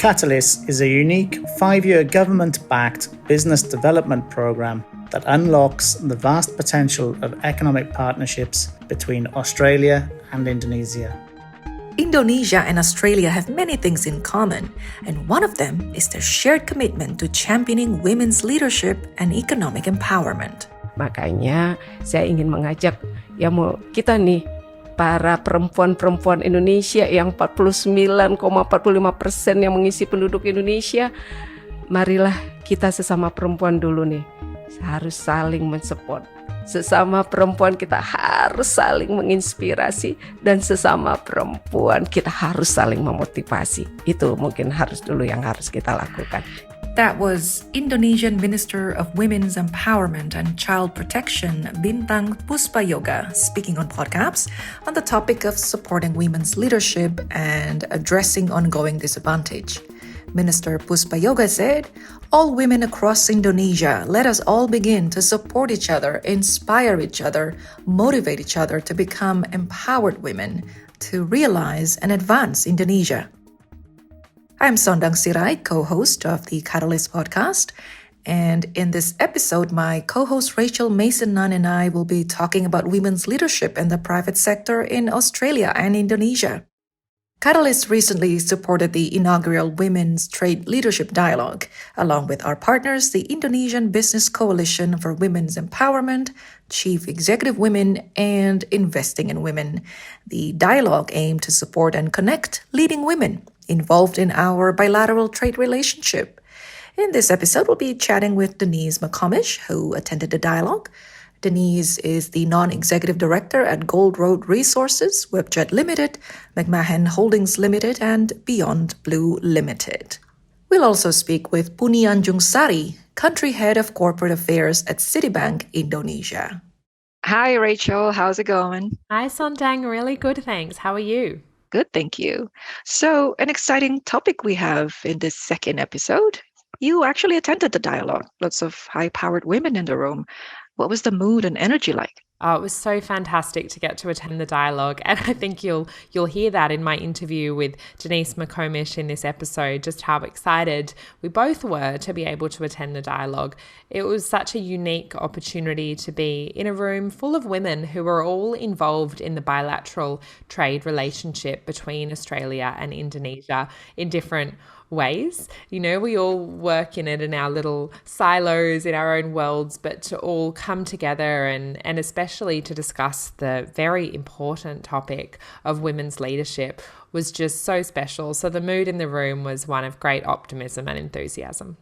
Katalis is a unique 5-year government-backed business development program that unlocks the vast potential of economic partnerships between Australia and Indonesia. Indonesia and Australia have many things in common, and one of them is their shared commitment to championing women's leadership and economic empowerment. Makanya saya ingin mengajak kita nih, para perempuan-perempuan Indonesia yang 49,45% yang mengisi penduduk Indonesia, marilah kita sesama perempuan dulu nih, harus saling mensupport. Sesama perempuan kita harus saling menginspirasi, dan sesama perempuan kita harus saling memotivasi. Itu mungkin harus dulu yang harus kita lakukan. That was Indonesian Minister of Women's Empowerment and Child Protection, Bintang Puspayoga, speaking on podcasts on the topic of supporting women's leadership and addressing ongoing disadvantage. Minister Puspayoga said, "All women across Indonesia, let us all begin to support each other, inspire each other, motivate each other to become empowered women, to realize and advance Indonesia." I'm Sondang Sirait, co-host of the Katalis podcast, and in this episode, my co-host Rachel Mason Nunn and I will be talking about women's leadership in the private sector in Australia and Indonesia. Katalis recently supported the inaugural Women's Trade Leadership Dialogue, along with our partners, the Indonesian Business Coalition for Women's Empowerment, Chief Executive Women, and Investing in Women. The dialogue aimed to support and connect leading women involved in our bilateral trade relationship. In this episode, we'll be chatting with Denise McComish, who attended the dialogue. Denise is the non-executive director at Gold Road Resources, Webjet Limited, Macmahon Holdings Limited, and Beyond Blue Limited. We'll also speak with Puni Anjungsari, country head of corporate affairs at Citibank Indonesia. Hi, Rachel. How's it going? Hi, Sondang. Really good, thanks. How are you? Good, thank you. So, an exciting topic we have in this second episode. You actually attended the dialogue. Lots of high-powered women in the room. What was the mood and energy like? Oh, it was so fantastic to get to attend the dialogue, and I think you'll hear that in my interview with Denise McComish in this episode, just how excited we both were to be able to attend the dialogue. It was such a unique opportunity to be in a room full of women who were all involved in the bilateral trade relationship between Australia and Indonesia in different ways. You know, we all work in it in our little silos, in our own worlds, but to all come together and especially to discuss the very important topic of women's leadership was just so special. So the mood in the room was one of great optimism and enthusiasm.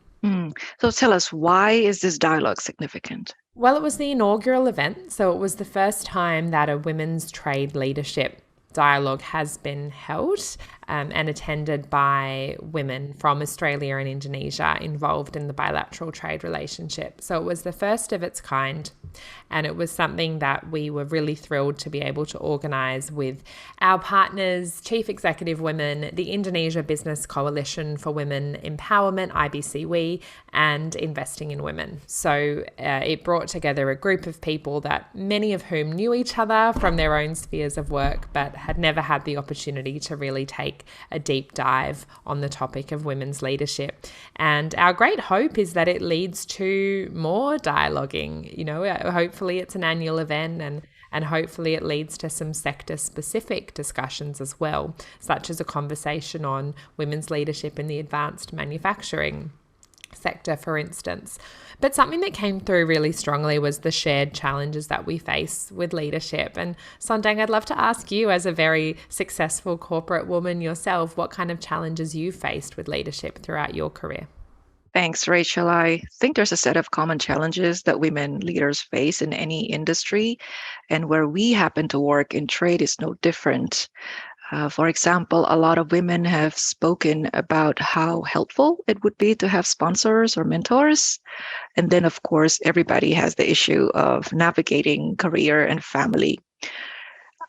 So tell us, why is this dialogue significant? Well, it was the inaugural event, so it was the first time that a women's trade leadership dialogue has been held and attended by women from Australia and Indonesia involved in the bilateral trade relationship. So it was the first of its kind, and it was something that we were really thrilled to be able to organise with our partners, Chief Executive Women, the Indonesia Business Coalition for Women Empowerment, IBCWE, and Investing in Women. So it brought together a group of people that many of whom knew each other from their own spheres of work, but had never had the opportunity to really take a deep dive on the topic of women's leadership. And our great hope is that it leads to more dialoguing. You know, hopefully it's an annual event, and hopefully it leads to some sector-specific discussions as well, such as a conversation on women's leadership in the advanced manufacturing sector, for instance. But something that came through really strongly was the shared challenges that we face with leadership. And Sondang, I'd love to ask you, as a very successful corporate woman yourself, what kind of challenges you faced with leadership throughout your career? Thanks, Rachel. I think there's a set of common challenges that women leaders face in any industry, and where we happen to work in trade is no different. For example, a lot of women have spoken about how helpful it would be to have sponsors or mentors. And then, of course, everybody has the issue of navigating career and family.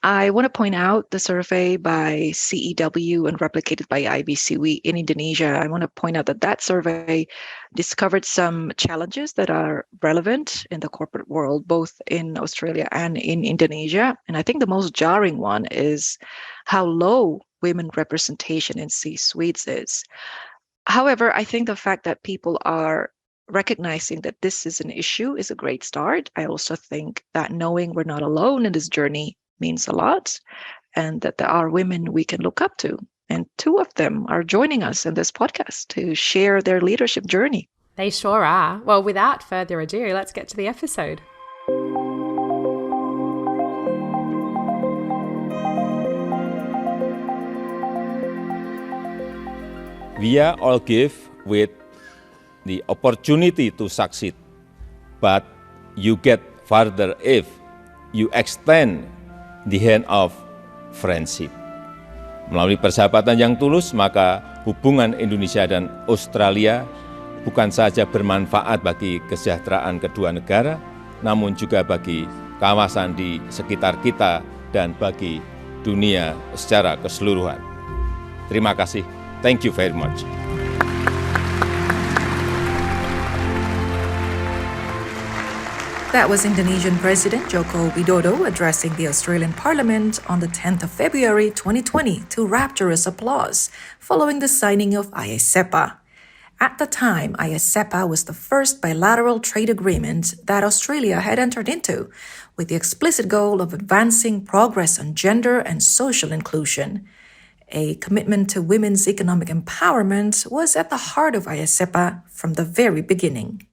I want to point out the survey by CEW and replicated by IBCWE in Indonesia. I want to point out that survey discovered some challenges that are relevant in the corporate world, both in Australia and in Indonesia. And I think the most jarring one is how low women representation in C-suites is. However, I think the fact that people are recognizing that this is an issue is a great start. I also think that knowing we're not alone in this journey means a lot, and that there are women we can look up to. And two of them are joining us in this podcast to share their leadership journey. They sure are. Well, without further ado, let's get to the episode. We are all gifted with the opportunity to succeed, but you get further if you extend the hand of friendship. Melalui persahabatan yang tulus, maka hubungan Indonesia dan Australia bukan saja bermanfaat bagi kesejahteraan kedua negara, namun juga bagi kawasan di sekitar kita dan bagi dunia secara keseluruhan. Terima kasih. Thank you very much. That was Indonesian President Joko Widodo addressing the Australian Parliament on the 10th of February 2020 to rapturous applause following the signing of IA-CEPA. At the time, IA-CEPA was the first bilateral trade agreement that Australia had entered into, with the explicit goal of advancing progress on gender and social inclusion. A commitment to women's economic empowerment was at the heart of IA-CEPA from the very beginning.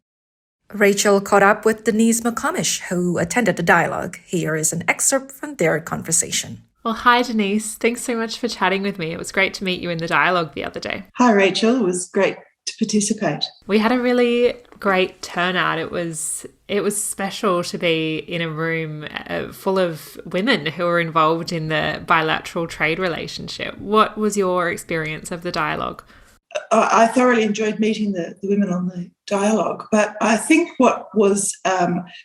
Rachel caught up with Denise McComish, who attended the dialogue. Here is an excerpt from their conversation. Well, hi, Denise. Thanks so much for chatting with me. It was great to meet you in the dialogue the other day. Hi, Rachel. It was great to participate. We had a really great turnout. It was special to be in a room full of women who were involved in the bilateral trade relationship. What was your experience of the dialogue? I thoroughly enjoyed meeting the women on the dialogue, but I think what was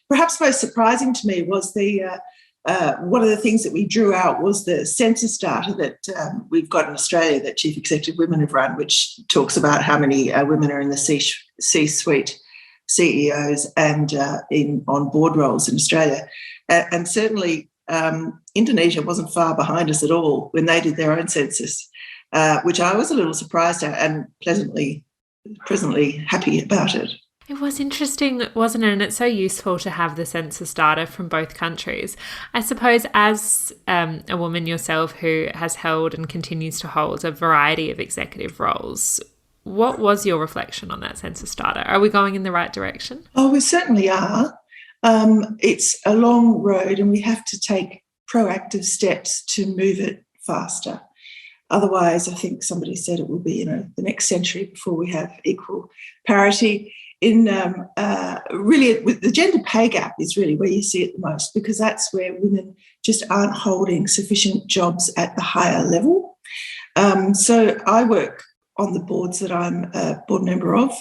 perhaps most surprising to me was one of the things that we drew out was the census data that we've got in Australia that Chief Executive Women have run, which talks about how many women are in the C-suite, CEOs and on board roles in Australia. And certainly Indonesia wasn't far behind us at all when they did their own census. Which I was a little surprised at and pleasantly happy about it. It was interesting, wasn't it? And it's so useful to have the census data from both countries. I suppose as a woman yourself who has held and continues to hold a variety of executive roles, what was your reflection on that census data? Are we going in the right direction? Oh, we certainly are. It's a long road and we have to take proactive steps to move it faster. Otherwise, I think somebody said it will be, the next century before we have equal parity. Really, with the gender pay gap is really where you see it the most, because that's where women just aren't holding sufficient jobs at the higher level. So I work on the boards that I'm a board member of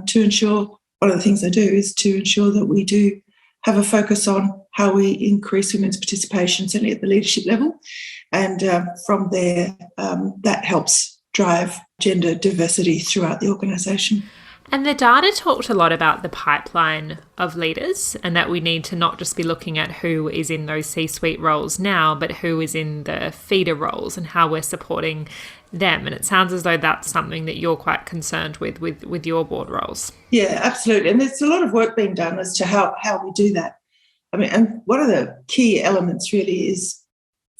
to ensure, one of the things I do is to ensure that we do have a focus on how we increase women's participation, certainly at the leadership level. And from there, that helps drive gender diversity throughout the organisation. And the data talked a lot about the pipeline of leaders and that we need to not just be looking at who is in those C-suite roles now, but who is in the feeder roles and how we're supporting them. And it sounds as though that's something that you're quite concerned with your board roles. Yeah, absolutely. And there's a lot of work being done as to how we do that. I mean, and one of the key elements really is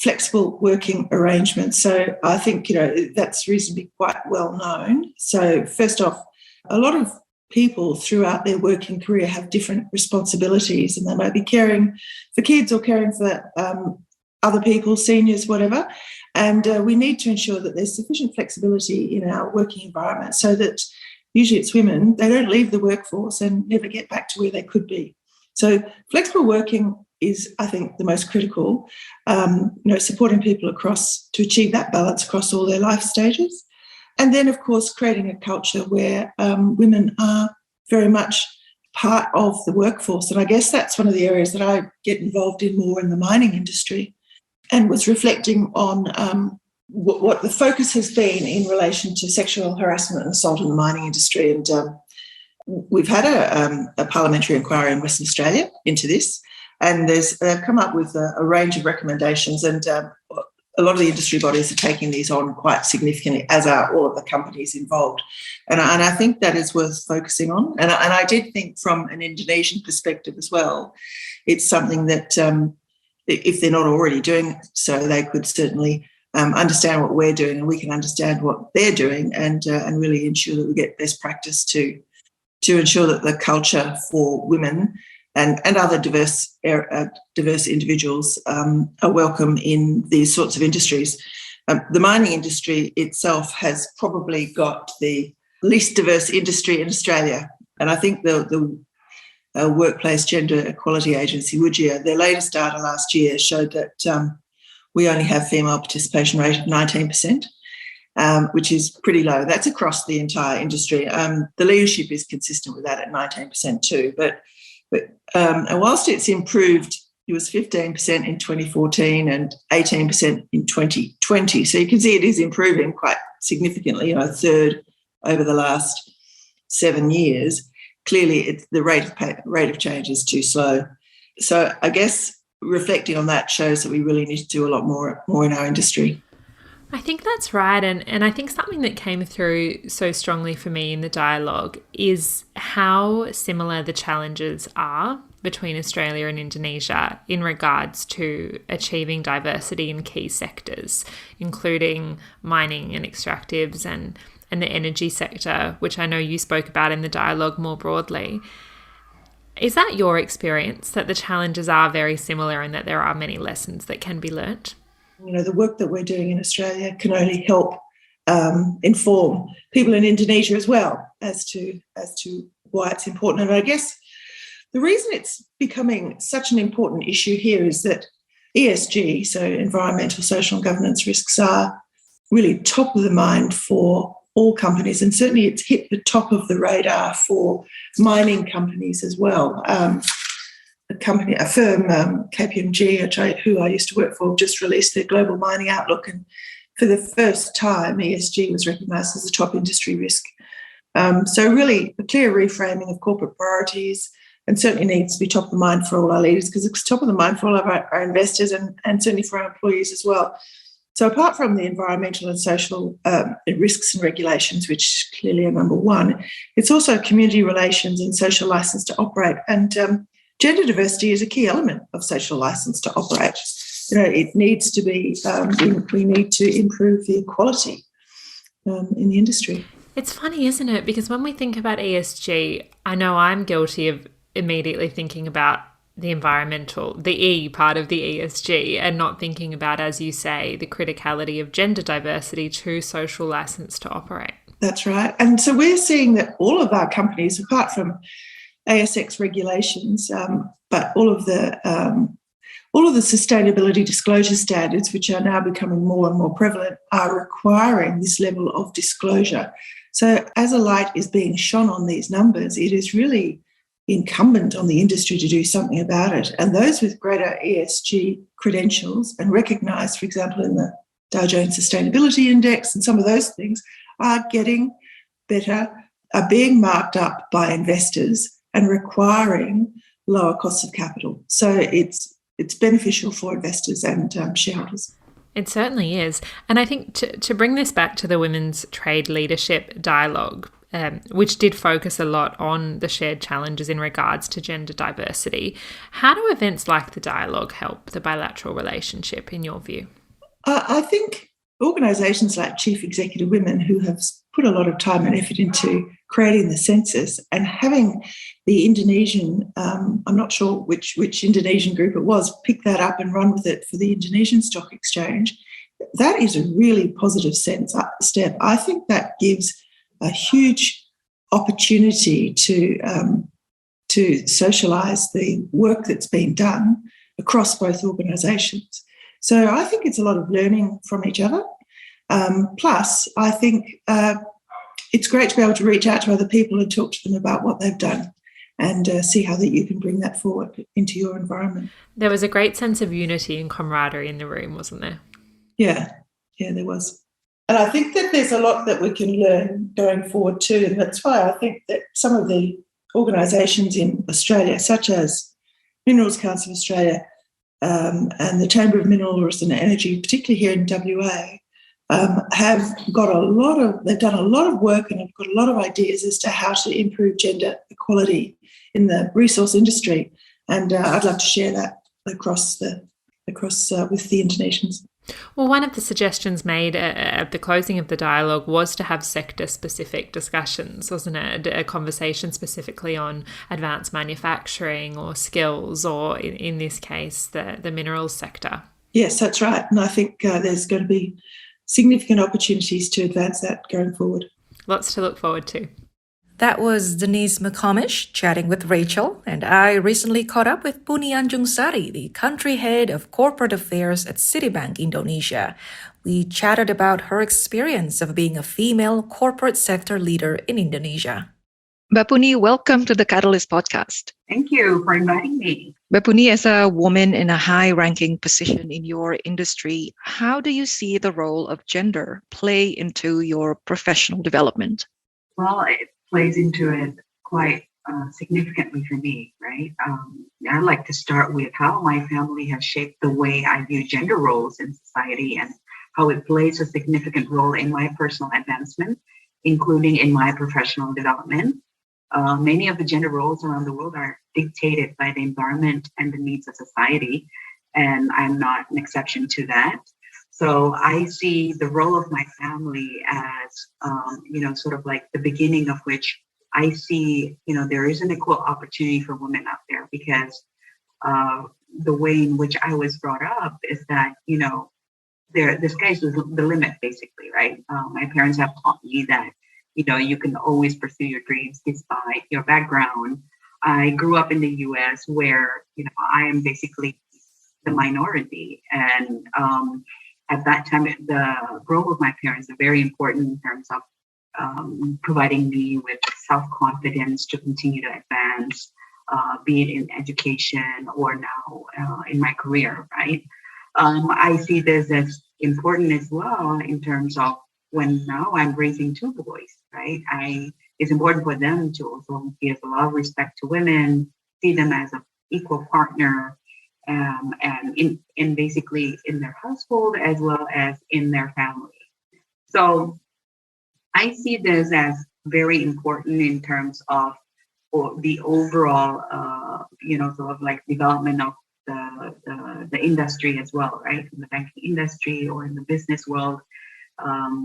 flexible working arrangements. So I think, that's reasonably quite well known. So first off, a lot of people throughout their working career have different responsibilities and they may be caring for kids or caring for other people, seniors, whatever. And we need to ensure that there's sufficient flexibility in our working environment so that usually it's women, they don't leave the workforce and never get back to where they could be. So flexible working is, I think, the most critical, supporting people to achieve that balance across all their life stages. And then, of course, creating a culture where women are very much part of the workforce. And I guess that's one of the areas that I get involved in more in the mining industry, and was reflecting on what the focus has been in relation to sexual harassment and assault in the mining industry. And we've had a parliamentary inquiry in Western Australia into this, and they've come up with a range of recommendations. And a lot of the industry bodies are taking these on quite significantly, as are all of the companies involved. And I think that is worth focusing on. And I did think from an Indonesian perspective as well, it's something that if they're not already doing so, they could certainly understand what we're doing, and we can understand what they're doing, and really ensure that we get best practice to ensure that the culture for women and other diverse individuals are welcome in these sorts of industries. The mining industry itself has probably got the least diverse industry in Australia, and I think the Workplace Gender Equality Agency, WGEA, their latest data last year showed that we only have female participation rate of 19%, which is pretty low. That's across the entire industry. The leadership is consistent with that at 19% too. But and whilst it's improved, it was 15% in 2014 and 18% in 2020. So you can see it is improving quite significantly, a third over the last 7 years. Clearly, the rate of change is too slow. So I guess reflecting on that shows that we really need to do a lot more in our industry. I think that's right. And I think something that came through so strongly for me in the dialogue is how similar the challenges are between Australia and Indonesia in regards to achieving diversity in key sectors, including mining and extractives and the energy sector, which I know you spoke about in the dialogue more broadly. Is that your experience, that the challenges are very similar and that there are many lessons that can be learnt? The work that we're doing in Australia can only help inform people in Indonesia as well as to why it's important. And I guess the reason it's becoming such an important issue here is that ESG, so environmental, social and governance risks, are really top of the mind for all companies, and certainly it's hit the top of the radar for mining companies as well. A firm, KPMG, who I used to work for, just released their Global Mining Outlook, and for the first time, ESG was recognised as a top industry risk. So really, a clear reframing of corporate priorities, and certainly needs to be top of the mind for all our leaders, because it's top of the mind for all of our investors and certainly for our employees as well. So apart from the environmental and social risks and regulations, which clearly are number one, it's also community relations and social licence to operate. And gender diversity is a key element of social licence to operate. It needs to be, we need to improve the equality in the industry. It's funny, isn't it? Because when we think about ESG, I know I'm guilty of immediately thinking about the environmental, the E part of the ESG, and not thinking about, as you say, the criticality of gender diversity to social licence to operate. That's right. And so we're seeing that all of our companies, apart from ASX regulations, but all of the sustainability disclosure standards, which are now becoming more and more prevalent, are requiring this level of disclosure. So as a light is being shone on these numbers, it is really incumbent on the industry to do something about it. And those with greater ESG credentials and recognised, for example, in the Dow Jones Sustainability Index and some of those things, are getting better, are being marked up by investors and requiring lower costs of capital. So it's beneficial for investors and shareholders. It certainly is. And I think to bring this back to the Women's Trade Leadership Dialogue, which did focus a lot on the shared challenges in regards to gender diversity, how do events like the dialogue help the bilateral relationship, in your view? I think organisations like Chief Executive Women, who have put a lot of time and effort into creating the census and having the Indonesian, I'm not sure which Indonesian group it was, pick that up and run with it for the Indonesian Stock Exchange, that is a really positive step. I think that gives a huge opportunity to socialise the work that's been done across both organisations. So I think it's a lot of learning from each other. Plus, I think it's great to be able to reach out to other people and talk to them about what they've done and see how that you can bring that forward into your environment. There was a great sense of unity and camaraderie in the room, wasn't there? Yeah, there was. And I think that there's a lot that we can learn going forward too. And that's why I think that some of the organisations in Australia, such as Minerals Council of Australia, and the Chamber of Minerals and Energy, particularly here in WA, have got they've done a lot of work and have got a lot of ideas as to how to improve gender equality in the resource industry. And I'd love to share that across with the Indonesians. Well, one of the suggestions made at the closing of the dialogue was to have sector-specific discussions, wasn't it? A conversation specifically on advanced manufacturing or skills, or in this case, the minerals sector. Yes, that's right. And I think there's going to be significant opportunities to advance that going forward. Lots to look forward to. That was Denise McComish chatting with Rachel, and I recently caught up with Puni Anjungsari, the country head of corporate affairs at Citibank Indonesia. We chatted about her experience of being a female corporate sector leader in Indonesia. Mbak Puni, welcome to the Katalis podcast. Thank you for inviting me. Mbak Puni, as a woman in a high-ranking position in your industry, how do you see the role of gender play into your professional development? Well, it plays into it quite significantly for me, right? I'd like to start with how my family has shaped the way I view gender roles in society and how it plays a significant role in my personal advancement, including in my professional development. Many of the gender roles around the world are dictated by the environment and the needs of society, and I'm not an exception to that. So I see the role of my family as, sort of like the beginning of which I see, there is an equal opportunity for women out there, because the way in which I was brought up is that, the sky's the limit, basically, right? My parents have taught me that, you can always pursue your dreams despite your background. I grew up in the US where, I am basically the minority. And at that time, the role of my parents is very important in terms of providing me with self-confidence to continue to advance, be it in education or now in my career, right? I see this as important as well in terms of when now I'm raising two boys, right? It's important for them to also give a lot of respect to women, see them as an equal partner, and in basically in their household as well as in their family. So I see this as very important in terms of the overall, sort of like development of the industry as well, right? In the banking industry or in the business world,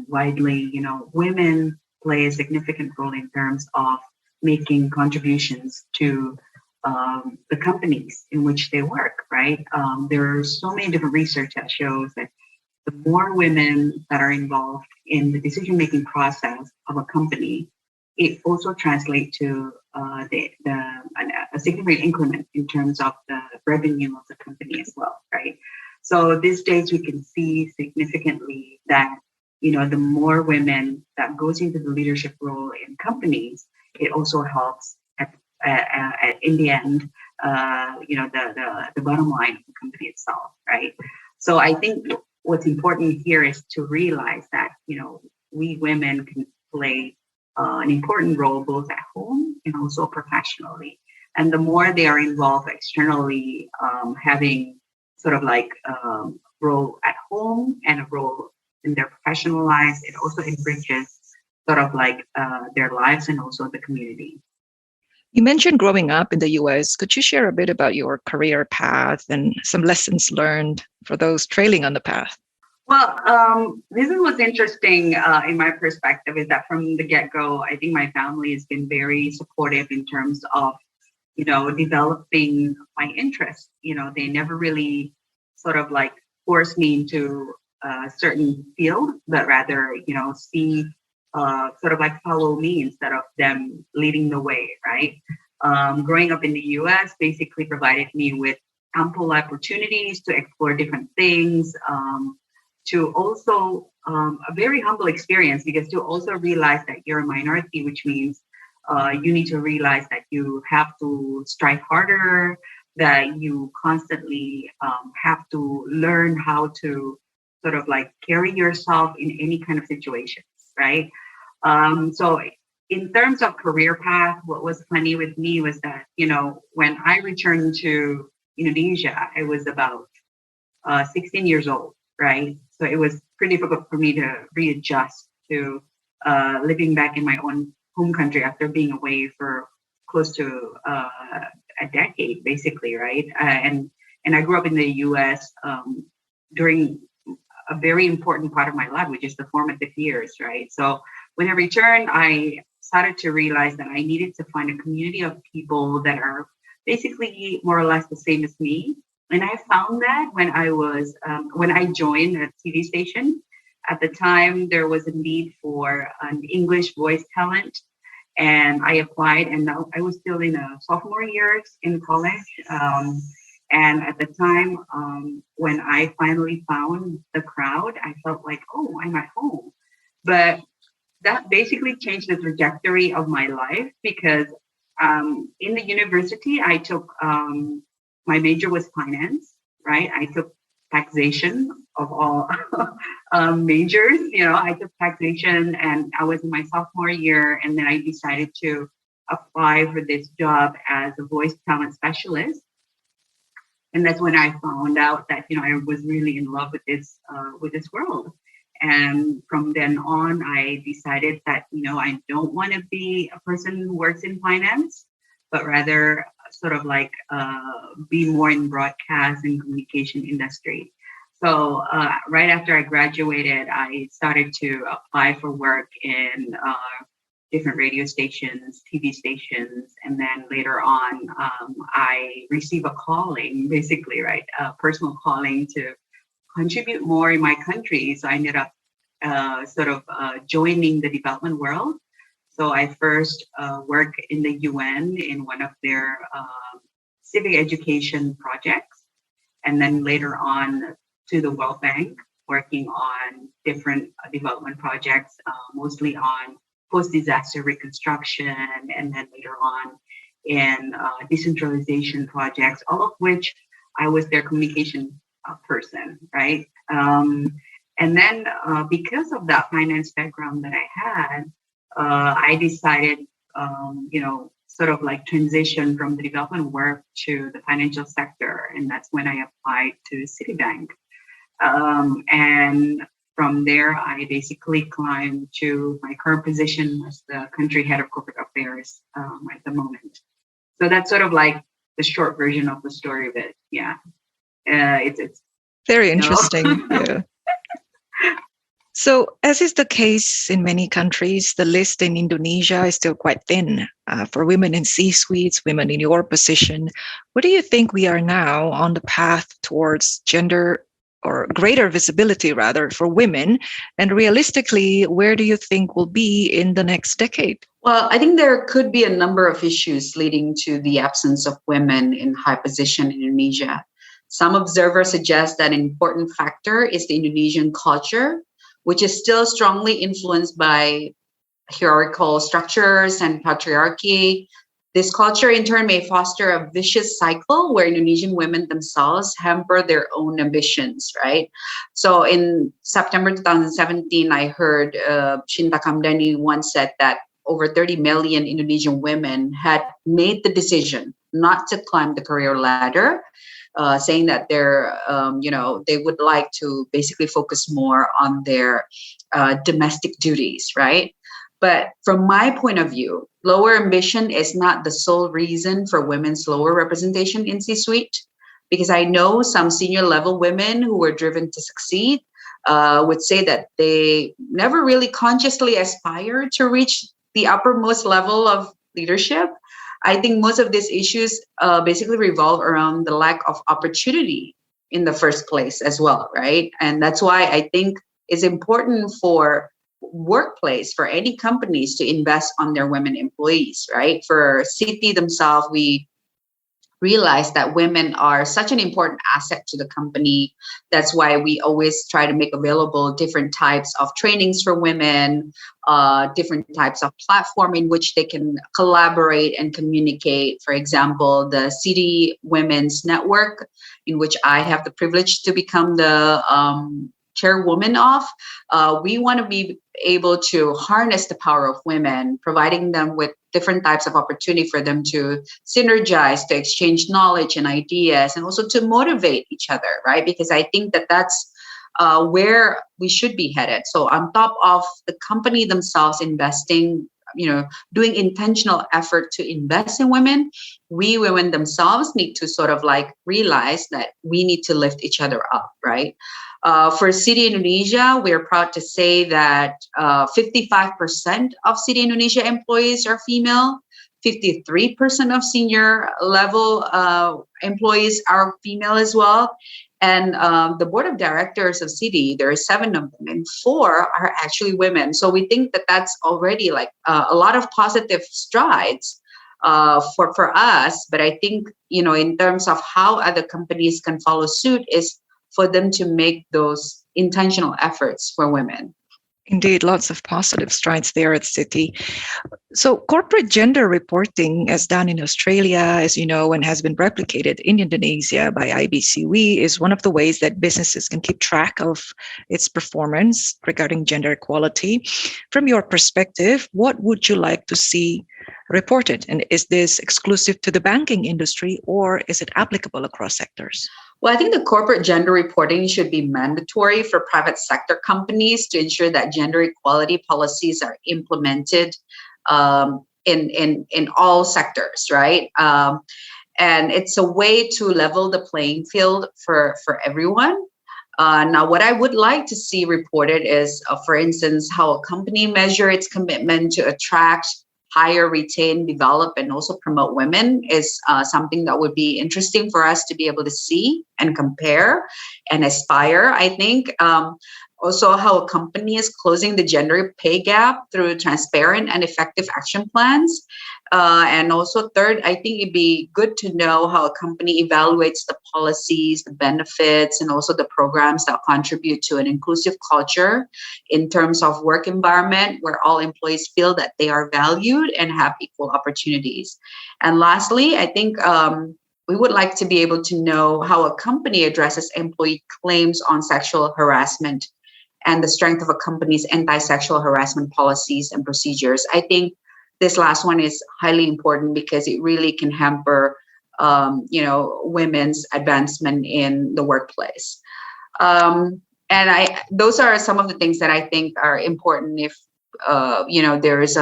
widely, women play a significant role in terms of making contributions to the companies in which they work, right? There are so many different research that shows that the more women that are involved in the decision-making process of a company, it also translates to a significant increment in terms of the revenue of the company as well, right? So these days we can see significantly that, the more women that goes into the leadership role in companies, it also helps in the end, the bottom line of the company itself, right? So I think what's important here is to realize that, we women can play an important role both at home and also professionally. And the more they are involved externally, having sort of like a role at home and a role in their professional lives, it also enriches sort of like their lives and also the community. You mentioned growing up in the US. Could you share a bit about your career path and some lessons learned for those trailing on the path? Well, this is what's interesting in my perspective is that from the get-go, I think my family has been very supportive in terms of, developing my interests. They never really sort of like forced me into a certain field, but rather, see sort of like follow me instead of them leading the way, right? Growing up in the US basically provided me with ample opportunities to explore different things, to also a very humble experience, because to also realize that you're a minority, which means you need to realize that you have to strive harder, that you constantly have to learn how to sort of like carry yourself in any kind of situations, right? So in terms of career path, what was funny with me was that, when I returned to Indonesia, I was about 16 years old, right? So it was pretty difficult for me to readjust to living back in my own home country after being away for close to a decade, basically, right? And I grew up in the U.S. During a very important part of my life, which is the formative years, right? So when I returned, I started to realize that I needed to find a community of people that are basically more or less the same as me. And I found that when I joined a TV station. At the time, there was a need for an English voice talent, and I applied. And now I was still in a sophomore years in college. And at the time, when I finally found the crowd, I felt like, oh, I'm at home. But that basically changed the trajectory of my life, because in the university, I took my major was finance, right? I took taxation of all majors. I took taxation, and I was in my sophomore year, and then I decided to apply for this job as a voice talent specialist. And that's when I found out that I was really in love with this world. And from then on, I decided that I don't want to be a person who works in finance, but rather sort of like be more in broadcast and communication industry. So right after I graduated, I started to apply for work in different radio stations, TV stations, and then later on, I received a calling, basically, right, a personal calling to contribute more in my country. So I ended up joining the development world. So I first worked in the UN in one of their civic education projects, and then later on to the World Bank, working on different development projects, mostly on post-disaster reconstruction, and then later on in decentralization projects, all of which I was their communication person, right? And then because of that finance background that I had, I decided, sort of like transition from the development work to the financial sector. And that's when I applied to Citibank. And from there, I basically climbed to my current position as the country head of corporate affairs at the moment. So that's sort of like the short version of the story of it. Yeah. It's very interesting. Yeah. So, as is the case in many countries, the list in Indonesia is still quite thin for women in C-suites, women in your position. What do you think we are now on the path towards gender or greater visibility, rather, for women? And realistically, where do you think we'll be in the next decade? Well, I think there could be a number of issues leading to the absence of women in high position in Indonesia. Some observers suggest that an important factor is the Indonesian culture, which is still strongly influenced by hierarchical structures and patriarchy. This culture, in turn, may foster a vicious cycle where Indonesian women themselves hamper their own ambitions, right? So in September 2017, I heard Shinta Kamdani once said that over 30 million Indonesian women had made the decision not to climb the career ladder, saying that they would like to basically focus more on their domestic duties, right? But from my point of view, lower ambition is not the sole reason for women's lower representation in C-suite, because I know some senior level women who were driven to succeed would say that they never really consciously aspire to reach the uppermost level of leadership. I think most of these issues basically revolve around the lack of opportunity in the first place as well, right? And that's why I think it's important for workplace, for any companies to invest on their women employees, right? For Citi themselves, we realize that women are such an important asset to the company. That's why we always try to make available different types of trainings for women, different types of platform in which they can collaborate and communicate. For example, the Citi Women's Network, in which I have the privilege to become the chairwoman of. We want to be able to harness the power of women, providing them with different types of opportunity for them to synergize, to exchange knowledge and ideas, and also to motivate each other, right? Because I think that that's where we should be headed. So on top of the company themselves investing, doing intentional effort to invest in women, we women themselves need to sort of like realize that we need to lift each other up, right? For Citi Indonesia, we're proud to say that 55% of Citi Indonesia employees are female, 53% of senior level employees are female as well. And the board of directors of Citi, there are 7 of them, and 4 are actually women. So we think that that's already like a lot of positive strides for us. But I think, in terms of how other companies can follow suit is for them to make those intentional efforts for women. Indeed, lots of positive strides there at Citi. So corporate gender reporting, as done in Australia, as you know, and has been replicated in Indonesia by IBCWE, is one of the ways that businesses can keep track of its performance regarding gender equality. From your perspective, what would you like to see reported? And is this exclusive to the banking industry, or is it applicable across sectors? Well, I think the corporate gender reporting should be mandatory for private sector companies to ensure that gender equality policies are implemented in all sectors, right? And it's a way to level the playing field for everyone. Now, what I would like to see reported is, for instance, how a company measure its commitment to attract, hire, retain, develop, and also promote women is something that would be interesting for us to be able to see and compare and aspire, I think. Also, how a company is closing the gender pay gap through transparent and effective action plans. And also, third, I think it'd be good to know how a company evaluates the policies, the benefits, and also the programs that contribute to an inclusive culture in terms of work environment where all employees feel that they are valued and have equal opportunities. And lastly, I think we would like to be able to know how a company addresses employee claims on sexual harassment and the strength of a company's anti-sexual harassment policies and procedures. I think this last one is highly important because it really can hamper, women's advancement in the workplace. Those are some of the things that I think are important if, there is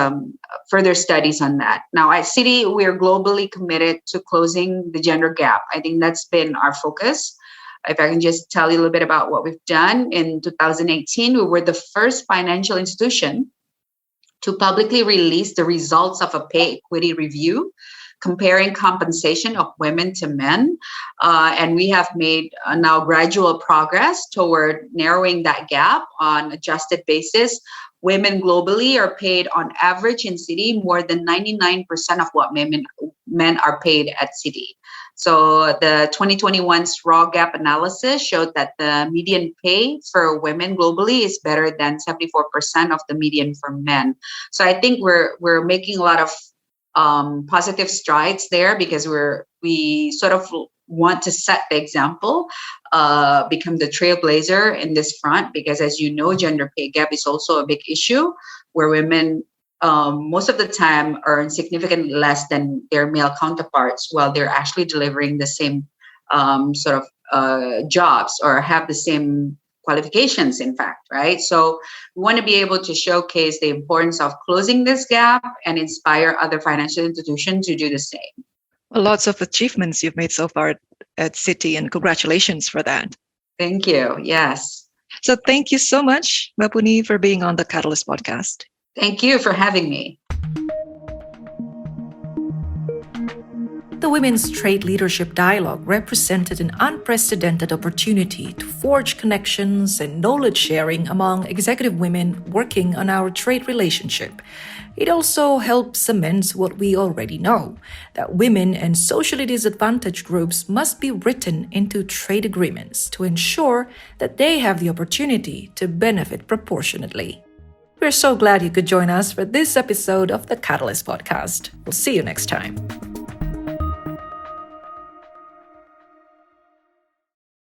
further studies on that. Now, at Citi, we're globally committed to closing the gender gap. I think that's been our focus. If I can just tell you a little bit about what we've done. In 2018, we were the first financial institution to publicly release the results of a pay equity review comparing compensation of women to men. And we have made now gradual progress toward narrowing that gap on adjusted basis. Women globally are paid on average in Citi more than 99% of what men are paid at Citi. So the 2021's raw gap analysis showed that the median pay for women globally is better than 74% of the median for men. So I think we're making a lot of positive strides there because we sort of want to set the example, become the trailblazer in this front, because as you know, gender pay gap is also a big issue where women most of the time earn significantly less than their male counterparts while they're actually delivering the same jobs or have the same qualifications, in fact, right? So we want to be able to showcase the importance of closing this gap and inspire other financial institutions to do the same. Well, lots of achievements you've made so far at Citi, and congratulations for that. Thank you. Yes. So thank you so much, Puni, for being on the Katalis podcast. Thank you for having me. The Women's Trade Leadership Dialogue represented an unprecedented opportunity to forge connections and knowledge sharing among executive women working on our trade relationship. It also helps cement what we already know, that women and socially disadvantaged groups must be written into trade agreements to ensure that they have the opportunity to benefit proportionately. We're so glad you could join us for this episode of the Katalis podcast. We'll see you next time.